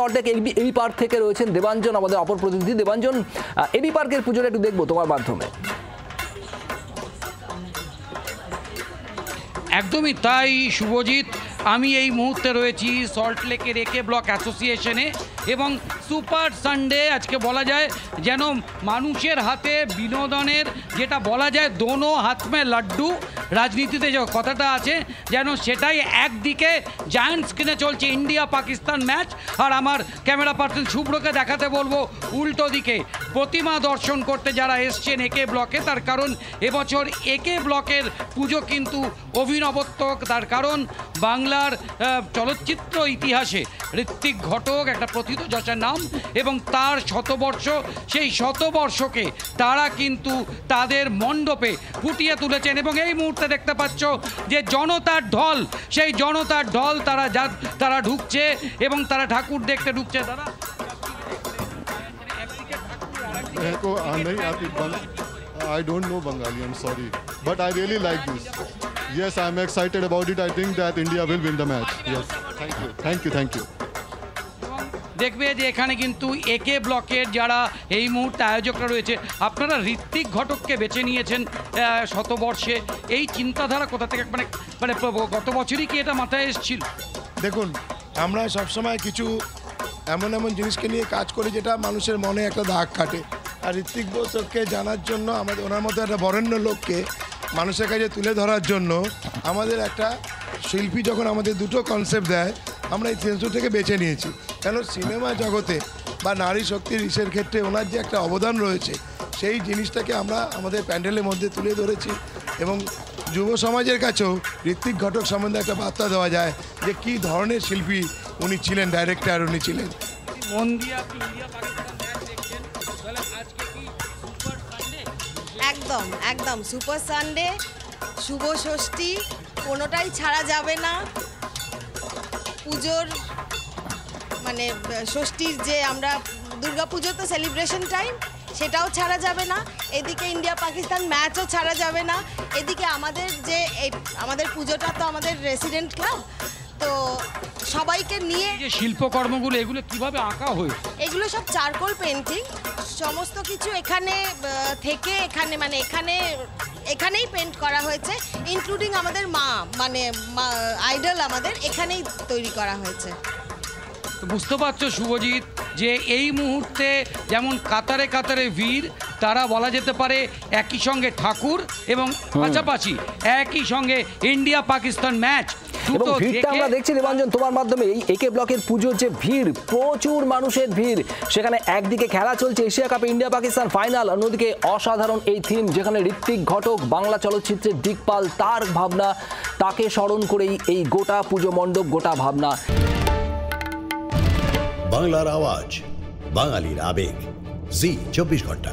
Salt Lake AB park থেকে রয়েছেন দেবাঞ্জন, আমাদের অপর প্রতিনিধি। দেবাঞ্জন, এবি পার্কের পুজোটা একটু দেখবো তোমার মাধ্যমে। একদমই তাই শুভজিৎ, আমি এই মুহূর্তে রয়েছি সল্টলেকের একে ব্লক অ্যাসোসিয়েশনে এবং সুপার সানডে আজকে বলা যায় যেন মানুষের হাতে বিনোদনের, যেটা বলা যায় দোনো হাত মে লাড্ডু, রাজনীতিতে যে কথাটা আছে যেন সেটাই। একদিকে জায়ান্ট স্ক্রিনে চলছে ইন্ডিয়া পাকিস্তান ম্যাচ, আর আমার ক্যামেরা পার্সন শুভ্রকে দেখাতে বলবো উল্টো দিকে প্রতিমা দর্শন করতে যারা এসছেন একে ব্লকে। তার কারণ এবছর একে ব্লকের পুজো কিন্তু অভিনবত্ব, তার কারণ বাংলার চলচ্চিত্র ইতিহাসে ঋত্বিক ঘটক একটা প্রথিতযশা নাম এবং তার শতবর্ষ, সেই শতবর্ষকে তারা কিন্তু তাদের মণ্ডপে ফুটিয়ে তুলেছেন। এবং এই মুহূর্তে দেখতে পাচ্ছ যে জনতার ঢল, সেই জনতার ঢল তারা ঢুকছে এবং তারা ঠাকুর দেখতে ঢুকছে। তারা I don't know Bengali, I'm sorry, but I really like this. Yes, I'm excited about it. I think that India will win the match. Yes, thank you. দেখবে যে এখানে কিন্তু একে ব্লকের যারা এই মুহূর্তে আয়োজকরা রয়েছে, আপনারা ঋত্বিক ঘটককে বেছে নিয়েছেন শতবর্ষে, এই চিন্তাধারা কোথা থেকে, মানে গত বছরই কি এটা মাথায় এসেছিল? দেখুন, আমরা সবসময় কিছু এমন জিনিসকে নিয়ে কাজ করি যেটা মানুষের মনে একটা দাগ কাটে। আর ঋত্বিক ঘটককে জানার জন্য, আমাদের ওনার মতো একটা বরেণ্য লোককে মানুষের কাছে তুলে ধরার জন্য আমাদের একটা শিল্পী যখন আমাদের দুটো কনসেপ্ট দেয়, আমরা এই সেন্সর থেকে বেছে নিয়েছি। কেন সিনেমা জগতে বা নারী শক্তির ইসের ক্ষেত্রে ওনার যে একটা অবদান রয়েছে, সেই জিনিসটাকে আমরা আমাদের প্যান্ডেলের মধ্যে তুলে ধরেছি এবং যুব সমাজের কাছেও ঋত্বিক ঘটক সম্বন্ধে একটা বার্তা দেওয়া যায় যে কী ধরনের শিল্পী উনি ছিলেন, ডাইরেক্টর উনি ছিলেন। একদম সুপার সানডে, শুভ ষষ্ঠী, কোনোটাই ছাড়া যাবে না। পুজোর মানে ষষ্ঠীর যে আমরা দুর্গা পুজো তো সেলিব্রেশন টাইম, সেটাও ছাড়া যাবে না। এদিকে ইন্ডিয়া পাকিস্তান ম্যাচও ছাড়া যাবে না। এদিকে আমাদের যে আমাদের পুজোটা তো আমাদের রেসিডেন্ট ক্লাব, তো সবাইকে নিয়ে যে শিল্পকর্মগুলো এগুলো কিভাবে আঁকা হয়েছে? এগুলো সব চারকোল পেন্টিং, সমস্ত কিছু এখানে থেকে এখানেই পেন্ট করা হয়েছে, ইনক্লুডিং আমাদের আইডল আমাদের এখানেই তৈরি করা হয়েছে। তো বুঝতে পারছো শুভজিৎ যে এই মুহূর্তে যেমন কাতারে কাতারে ভিড়, তারা বলা যেতে পারে একই সঙ্গে ঠাকুর এবং পাশাপাশি একই সঙ্গে ইন্ডিয়া পাকিস্তান ম্যাচ। এবং ভিড়টা আমরা দেখছি দেবাঞ্জন তোমার মাধ্যমে, এই একে ব্লকের পুজোর যে ভিড়, প্রচুর মানুষের ভিড়। সেখানে একদিকে খেলা চলছে এশিয়া কাপে ইন্ডিয়া পাকিস্তান ফাইনাল, অন্যদিকে অসাধারণ এই থিম যেখানে ঋত্বিক ঘটক বাংলা চলচ্চিত্রের দিকপাল, তার ভাবনা, তাকে স্মরণ করেই এই গোটা পুজো মণ্ডপ, গোটা ভাবনা। বাংলার আওয়াজ, বাঙালির আবেগ, জি 24 ঘন্টা।